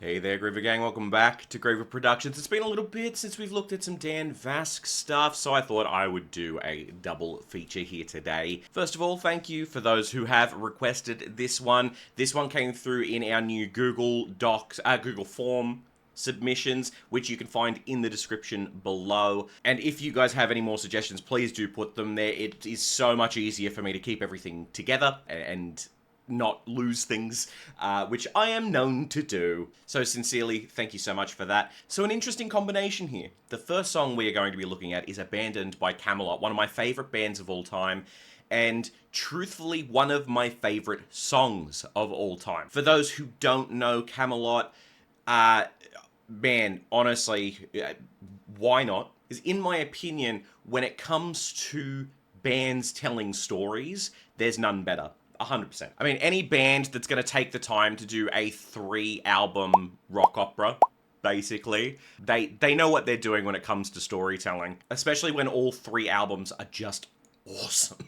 Hey there, Griever Gang. Welcome back to Griever Productions. It's been a little bit since we've looked at some Dan Vasc stuff, so I thought I would do a double feature here today. First of all, thank you for those who have requested this one. This one came through in our new Google Docs, Google Form submissions, which you can find in the description below. And if you guys have any more suggestions, please do put them there. It is so much easier for me to keep everything together and not lose things, which I am known to do. So sincerely, thank you so much for that. So an interesting combination here. The first song we are going to be looking at is Abandoned by Camelot, one of my favourite bands of all time, and truthfully, one of my favourite songs of all time. For those who don't know Camelot, man, honestly, why not? Because in my opinion, when it comes to bands telling stories, there's none better. 100%. I mean, any band that's going to take the time to do a 3-album rock opera, basically, they know what they're doing when it comes to storytelling. Especially when all 3 albums are just awesome.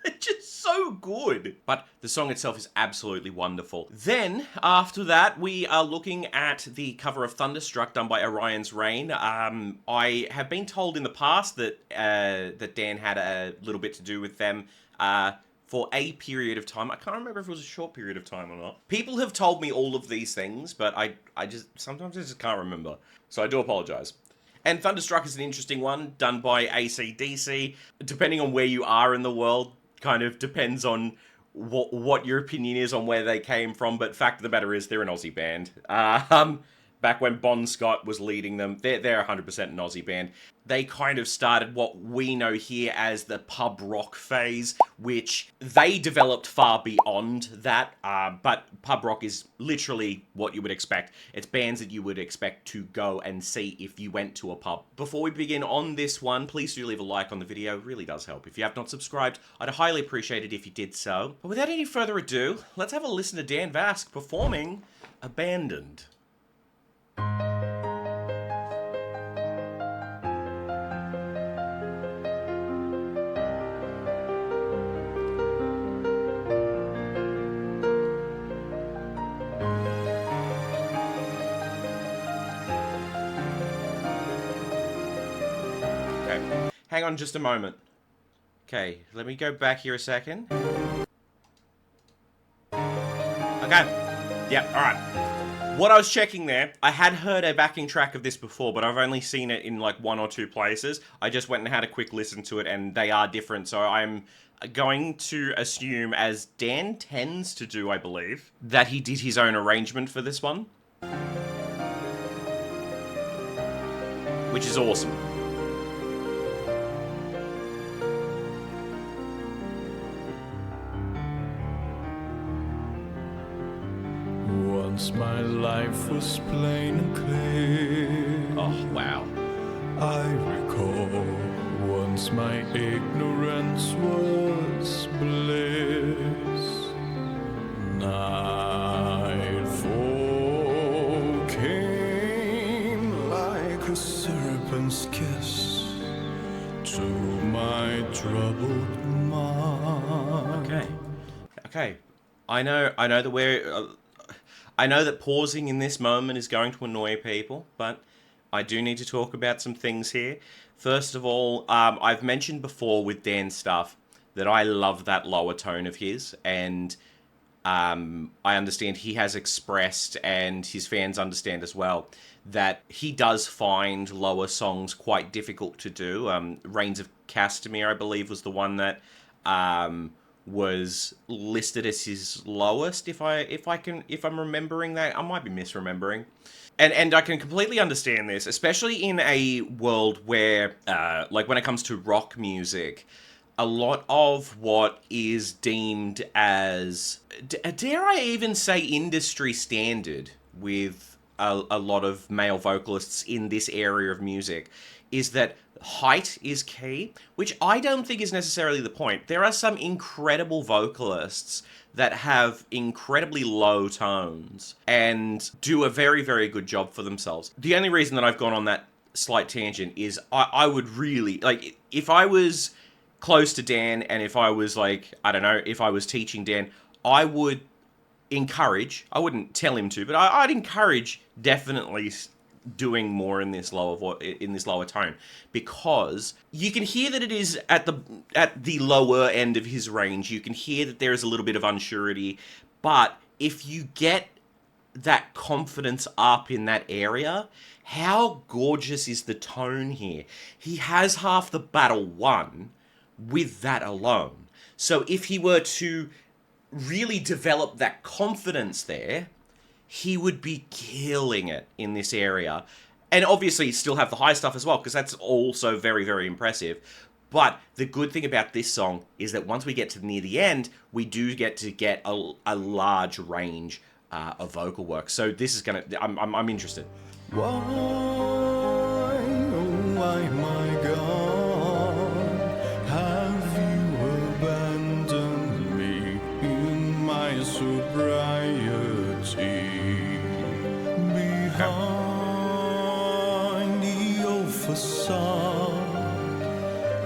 It's just so good. But the song itself is absolutely wonderful. Then, after that, we are looking at the cover of Thunderstruck done by Orion's Reign. I have been told in the past that that Dan had a little bit to do with them, for a period of time. I can't remember if it was a short period of time or not. People have told me all of these things, but I sometimes I just can't remember. So I do apologize. And Thunderstruck is an interesting one, done by AC/DC. Depending on where you are in the world, kind of depends on what your opinion is on where they came from, but fact of the matter is, they're an Aussie band. Back when Bon Scott was leading them, they're 100% an Aussie band. They kind of started what we know here as the pub rock phase, which they developed far beyond that, but pub rock is literally what you would expect. It's bands that you would expect to go and see if you went to a pub. Before we begin on this one, please do leave a like on the video. It really does help. If you have not subscribed, I'd highly appreciate it if you did so. But without any further ado, let's have a listen to Dan Vasc performing Abandoned. Okay, hang on just a moment. Okay, let me go back here a second. Okay, yep, alright. What I was checking there, I had heard a backing track of this before, but I've only seen it in like 1 or 2 places. I just went and had a quick listen to it, and they are different, so I'm going to assume, as Dan tends to do, I believe, that he did his own arrangement for this one. Which is awesome. Once my life was plain and clear. Oh, wow. I recall once my ignorance was bliss. Nightfall came like a serpent's kiss to my troubled mind. Okay. I know that I know that pausing in this moment is going to annoy people, but I do need to talk about some things here. First of all, I've mentioned before with Dan's stuff that I love that lower tone of his, and I understand he has expressed, and his fans understand as well, that he does find lower songs quite difficult to do. Reigns of Castamere, I believe, was the one that was listed as his lowest, if I'm remembering that. I might be misremembering. And I can completely understand this, especially in a world where, like when it comes to rock music, a lot of what is deemed as, dare I even say, industry standard with a lot of male vocalists in this area of music is that height is key, which I don't think is necessarily the point. There are some incredible vocalists that have incredibly low tones and do a very, very good job for themselves. The only reason that I've gone on that slight tangent is I would really, like, if I was close to Dan and if I was, like, I don't know, if I was teaching Dan, I would encourage, I wouldn't tell him to, but I'd encourage definitely doing more in this lower tone, because you can hear that it is at the lower end of his range. You can hear that there is a little bit of unsurety, but if you get that confidence up in that area, how gorgeous is the tone here? He has half the battle won with that alone. So if he were to really develop that confidence there, he would be killing it in this area. And obviously still have the high stuff as well, because that's also very, very impressive. But the good thing about this song is that once we get to near the end, we do get to get a large range of vocal work. So this is gonna, I'm interested. Why, oh why, my God, have you abandoned me in my sobriety? Behind the old facade,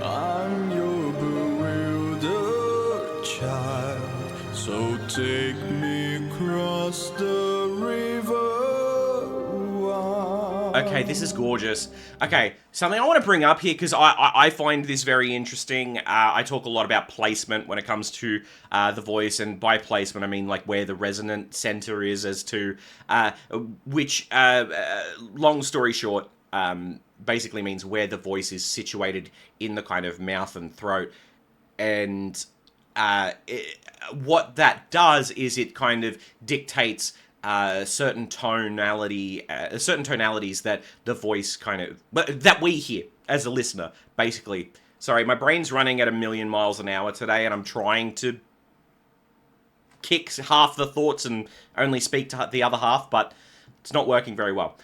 I'm your bewildered child. So take me across the river. Okay, this is gorgeous. Okay, something I want to bring up here, because I find this very interesting. I talk a lot about placement when it comes to the voice, and by placement I mean like where the resonant center is, as to which, long story short, basically means where the voice is situated in the kind of mouth and throat. And what that does is it kind of dictates certain tonalities that the voice kind of, that we hear as a listener, basically. Sorry, my brain's running at 1,000,000 miles an hour today, and I'm trying to kick half the thoughts and only speak to the other half, but it's not working very well.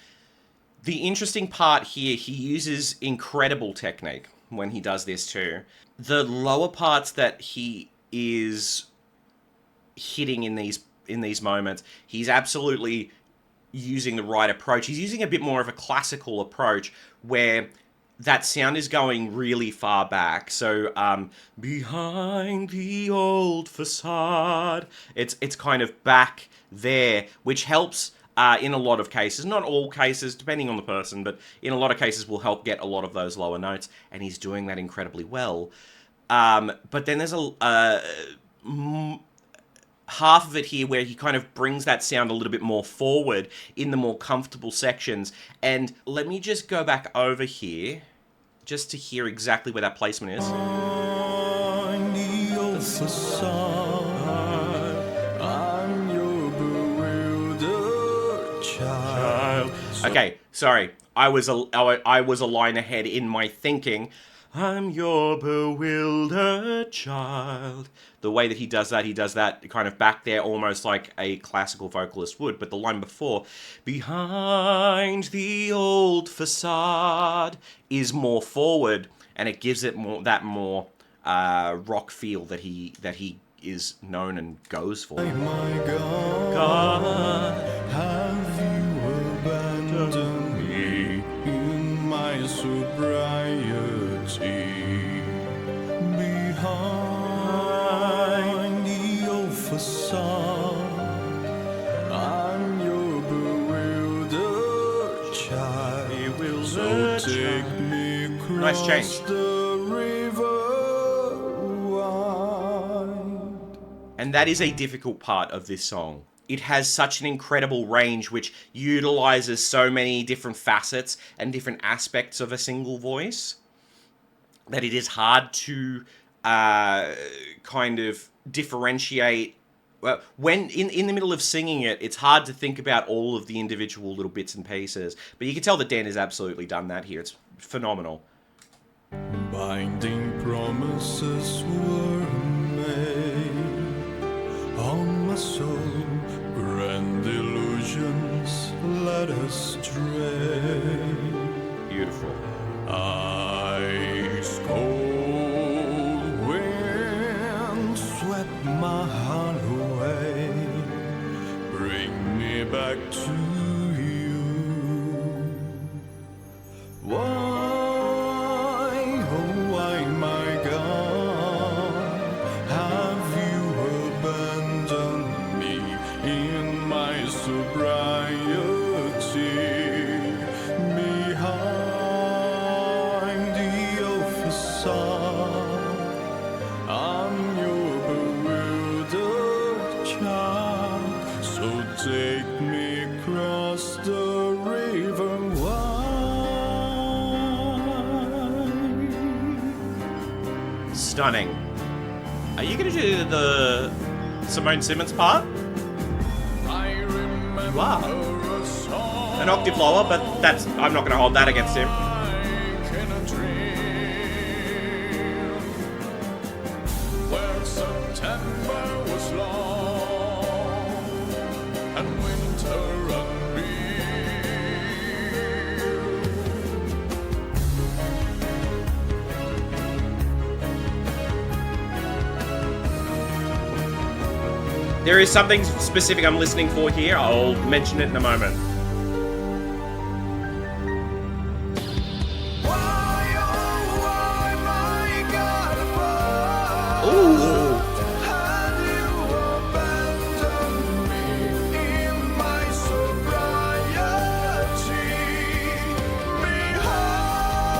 The interesting part here, he uses incredible technique when he does this too. The lower parts that he is hitting in these moments, he's absolutely using the right approach. He's using a bit more of a classical approach, where that sound is going really far back. So, behind the old facade, it's kind of back there, which helps in a lot of cases, not all cases, depending on the person, but in a lot of cases will help get a lot of those lower notes, and he's doing that incredibly well. But then there's half of it here where he kind of brings that sound a little bit more forward in the more comfortable sections. And let me just go back over here just to hear exactly where that placement is. I'm your bewildered child. Okay, sorry. I was a line ahead in my thinking. I'm your bewildered child. The way that he does that kind of back there, almost like a classical vocalist would. But the line before, behind the old facade, is more forward, and it gives it more rock feel that he is known and goes for. My God, have you abandoned me in my sobriety? Behind the old facade, I'm your bewildered child. So take me Nice change. across the river wide. And that is a difficult part of this song. It has such an incredible range, which utilizes so many different facets and different aspects of a single voice, that it is hard to kind of differentiate. Well, when in the middle of singing it, it's hard to think about all of the individual little bits and pieces. But you can tell that Dan has absolutely done that here. It's phenomenal. Binding promises were made on my soul, grand illusions led astray. Beautiful. Ice cold wind swept my heart away. Bring me back to you. Why, oh why, my God, have you abandoned me across the river wide. Stunning. Are you going to do the Simone Simmons part? I remember You are. a song An octave lower, but I'm not going to hold that against him. like in a dream, where September was long and winter unreal. There is something specific I'm listening for here. I'll mention it in a moment. Why, oh, why, my God, Ooh. have you abandoned me in my sobriety? Behind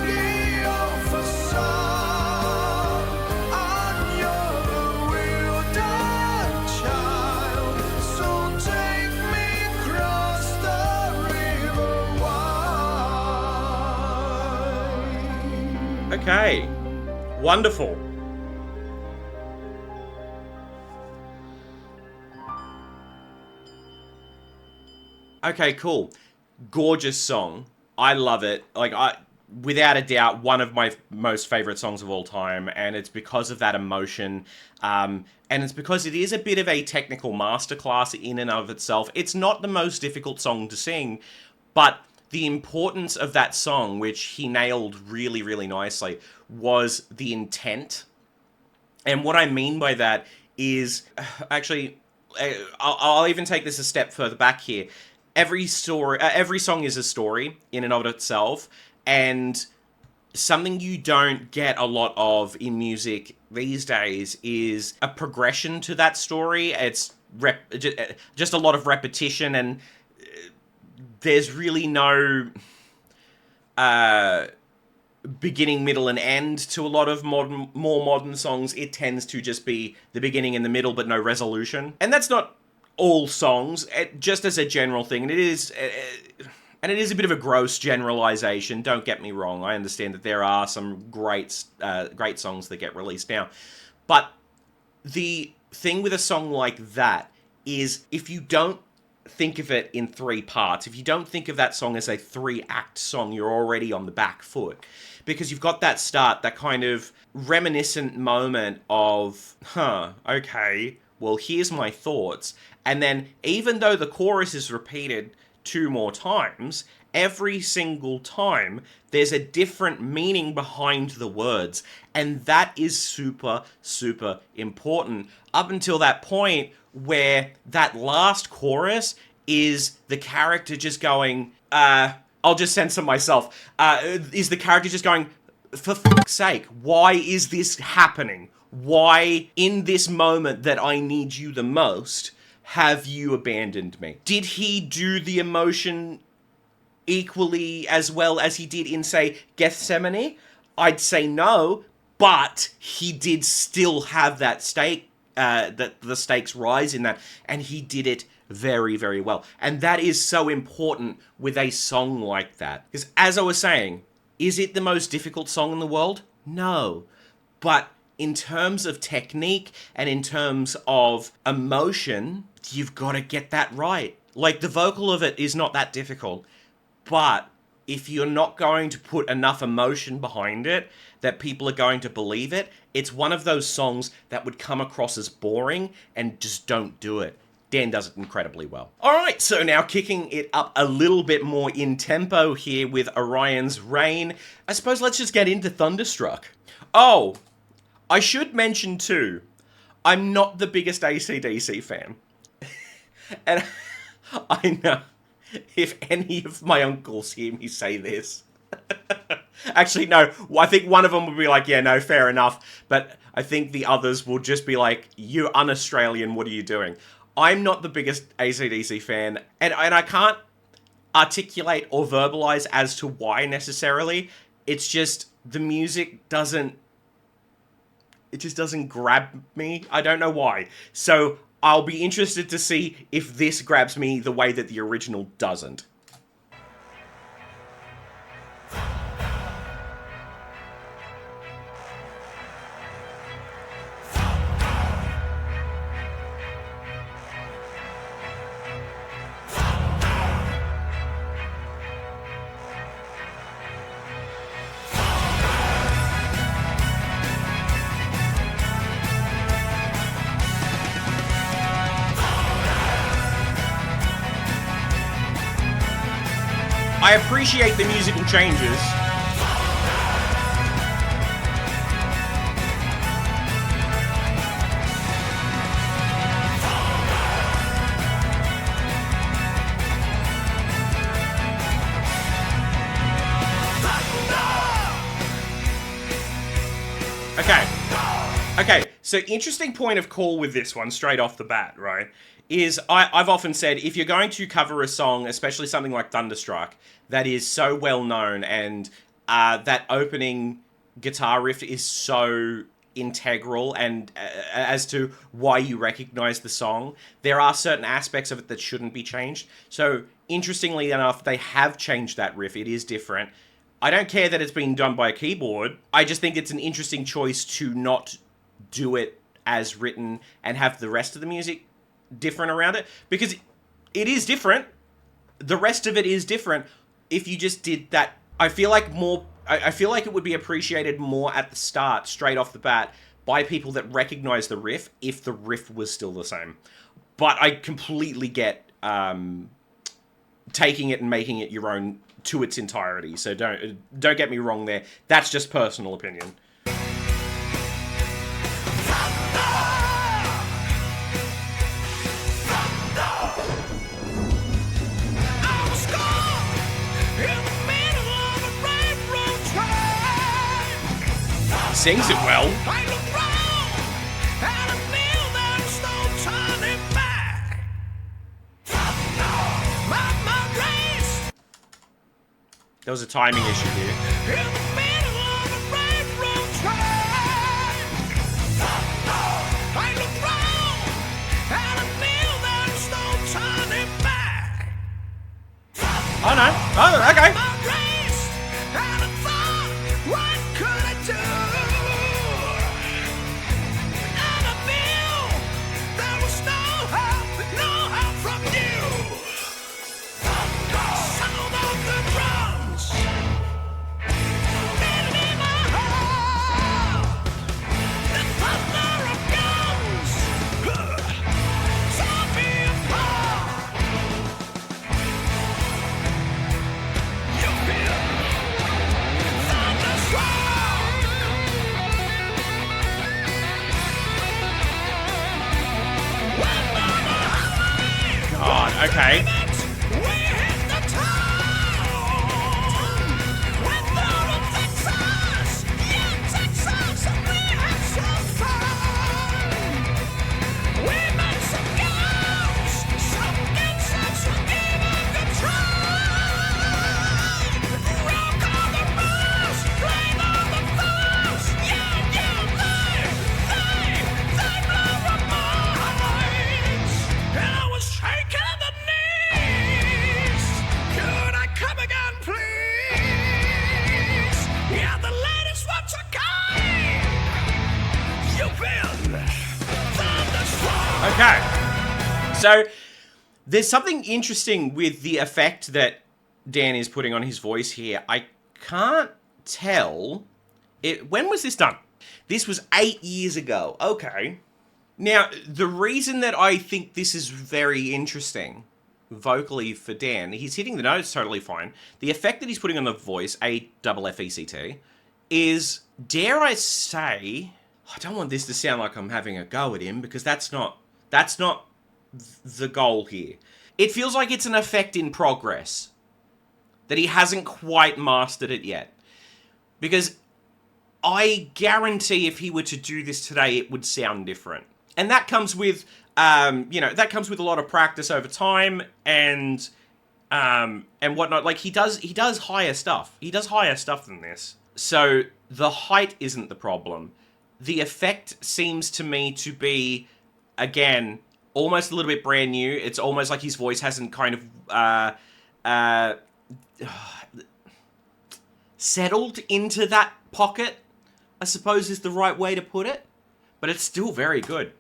the awful facade, I'm your bewildered child. So take me across the river wide. Okay. Wonderful. Okay, cool. Gorgeous song. I love it. Without a doubt, one of my most favorite songs of all time, and it's because of that emotion, and it's because it is a bit of a technical masterclass in and of itself. It's not the most difficult song to sing, but the importance of that song, which he nailed really, really nicely, was the intent. And what I mean by that is, actually, I'll even take this a step further back here. Every song is a story in and of itself, and something you don't get a lot of in music these days is a progression to that story. It's just a lot of repetition, and there's really no beginning, middle, and end to a lot of more modern songs. It tends to just be the beginning and the middle, but no resolution. And that's not all songs, just as a general thing. And it is a bit of a gross generalization. Don't get me wrong. I understand that there are some great songs that get released now, but the thing with a song like that is, if you don't think of it in 3 parts, if you don't think of that song as a 3-act song, you're already on the back foot. Because you've got that start, that kind of reminiscent moment of, okay, well, here's my thoughts. And then, even though the chorus is repeated 2 more times, every single time there's a different meaning behind the words. And that is super, super important. Up until that point where that last chorus is the character just going, I'll just censor myself, is the character just going, for fuck's sake, why is this happening? Why, in this moment that I need you the most, have you abandoned me? Did he do the emotion equally as well as he did in, say, Gethsemane? I'd say no, but he did still have that stake, that the stakes rise in that, and he did it very, very well. And that is so important with a song like that. Because, as I was saying, is it the most difficult song in the world? No. But in terms of technique and in terms of emotion, you've got to get that right. Like, the vocal of it is not that difficult, but if you're not going to put enough emotion behind it that people are going to believe it, it's one of those songs that would come across as boring, and just don't do it. Dan does it incredibly well. Alright, so now kicking it up a little bit more in tempo here with Orion's Reign, I suppose let's just get into Thunderstruck. Oh, I should mention too, I'm not the biggest AC/DC fan. And I know, if any of my uncles hear me say this... Actually, no, I think one of them will be like, yeah, no, fair enough. But I think the others will just be like, you're un-Australian, what are you doing? I'm not the biggest AC/DC fan, and I can't articulate or verbalize as to why necessarily. It's just, the music doesn't... It just doesn't grab me. I don't know why. So, I'll be interested to see if this grabs me the way that the original doesn't. I appreciate the musical changes. Okay, so interesting point of call with this one, straight off the bat, right? Is I've often said, if you're going to cover a song, especially something like Thunderstruck, that is so well known, and that opening guitar riff is so integral and as to why you recognize the song, there are certain aspects of it that shouldn't be changed. So interestingly enough, they have changed that riff. It is different. I don't care that it's being done by a keyboard. I just think it's an interesting choice to not do it as written and have the rest of the music different around it, because it is different. The rest of it is different. If you just did that, I feel like it would be appreciated more at the start, straight off the bat, by people that recognize the riff, if the riff was still the same. But I completely get taking it and making it your own to its entirety. So don't get me wrong there. That's just personal opinion. Sings it well. There was a timing issue here. Oh no. Oh, okay. Okay. Okay, so there's something interesting with the effect that Dan is putting on his voice here. I can't tell. When was this done? This was 8 years ago. Okay. Now, the reason that I think this is very interesting vocally for Dan, he's hitting the notes totally fine. The effect that he's putting on the voice, A-double-F-E-C-T, is, dare I say, I don't want this to sound like I'm having a go at him, because that's not the goal here. It feels like it's an effect in progress, that he hasn't quite mastered it yet. Because I guarantee if he were to do this today, it would sound different. And that comes with, that comes with a lot of practice over time and whatnot. Like, he does higher stuff. He does higher stuff than this. So the height isn't the problem. The effect seems to me to be, again, almost a little bit brand new. It's almost like his voice hasn't kind of settled into that pocket, I suppose is the right way to put it. But it's still very good.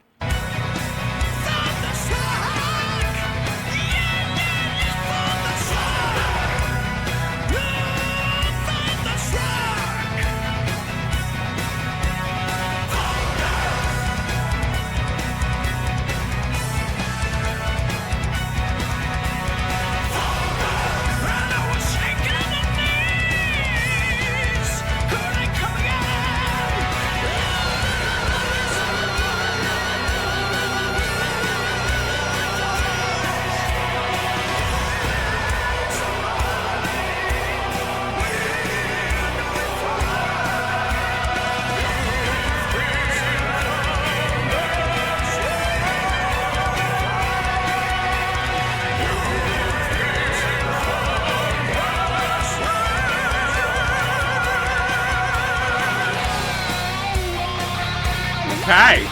Okay.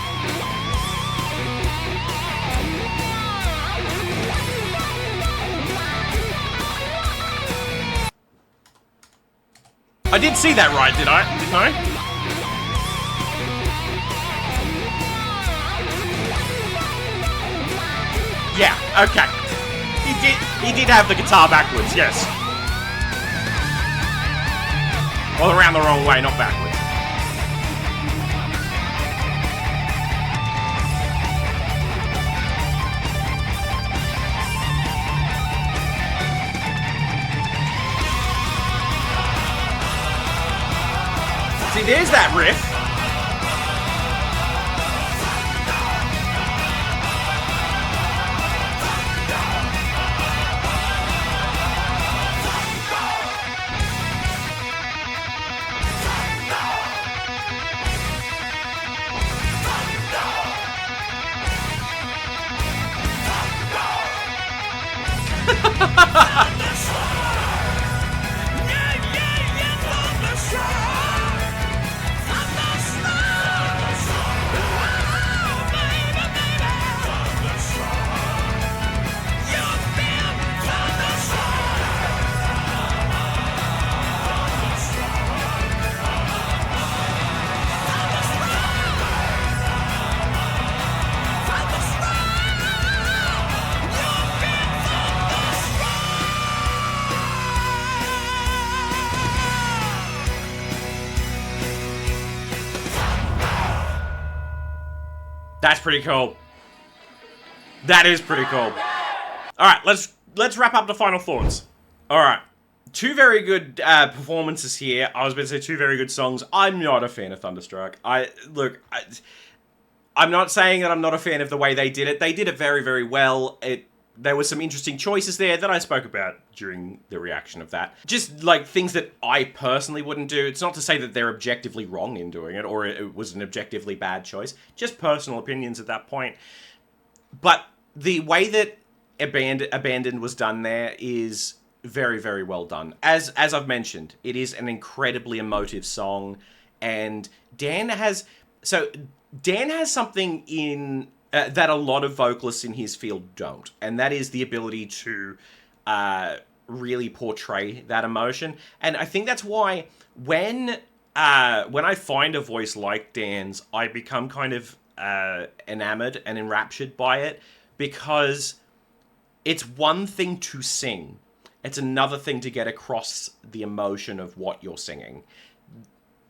I did see that right, didn't I? Yeah, okay. He did have the guitar backwards, yes. Well, around the wrong way, not backwards. See, there's that riff. That's pretty cool. That is pretty cool. Alright, let's wrap up the final thoughts. Alright. Two very good performances here. I was about to say two very good songs. I'm not a fan of Thunderstruck. I'm not saying that I'm not a fan of the way they did it. They did it very, very well. There were some interesting choices there that I spoke about during the reaction of that. Just, like, things that I personally wouldn't do. It's not to say that they're objectively wrong in doing it, or it was an objectively bad choice. Just personal opinions at that point. But the way that Abandoned was done there is very, very well done. As I've mentioned, it is an incredibly emotive song, and Dan has something in... that a lot of vocalists in his field don't, and that is the ability to really portray that emotion. And I think that's why when I find a voice like Dan's, I become kind of enamored and enraptured by it, because it's one thing to sing, it's another thing to get across the emotion of what you're singing.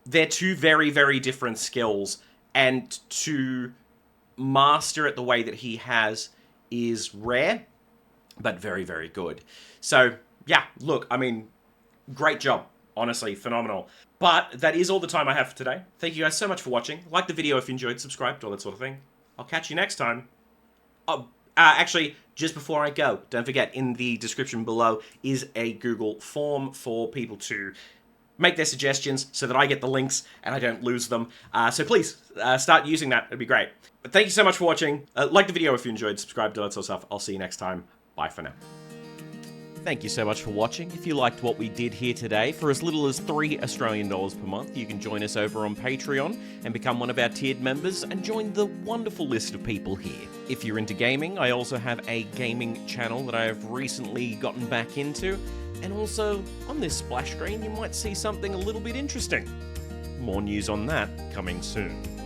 They're two very, very different skills, and to master it the way that he has is rare, but very, very good. So, yeah, look, I mean, great job. Honestly, phenomenal. But that is all the time I have for today. Thank you guys so much for watching. Like the video if you enjoyed, subscribe, all that sort of thing. I'll catch you next time. Oh, actually, just before I go, don't forget, in the description below is a Google form for people to make their suggestions so that I get the links and I don't lose them. So please, start using that. It'd be great. But thank you so much for watching. Like the video if you enjoyed, subscribe, do that sort of stuff. I'll see you next time. Bye for now. Thank you so much for watching. If you liked what we did here today, for as little as $3 Australian per month, you can join us over on Patreon and become one of our tiered members and join the wonderful list of people here. If you're into gaming, I also have a gaming channel that I have recently gotten back into, and also on this splash screen you might see something a little bit interesting. More news on that coming soon.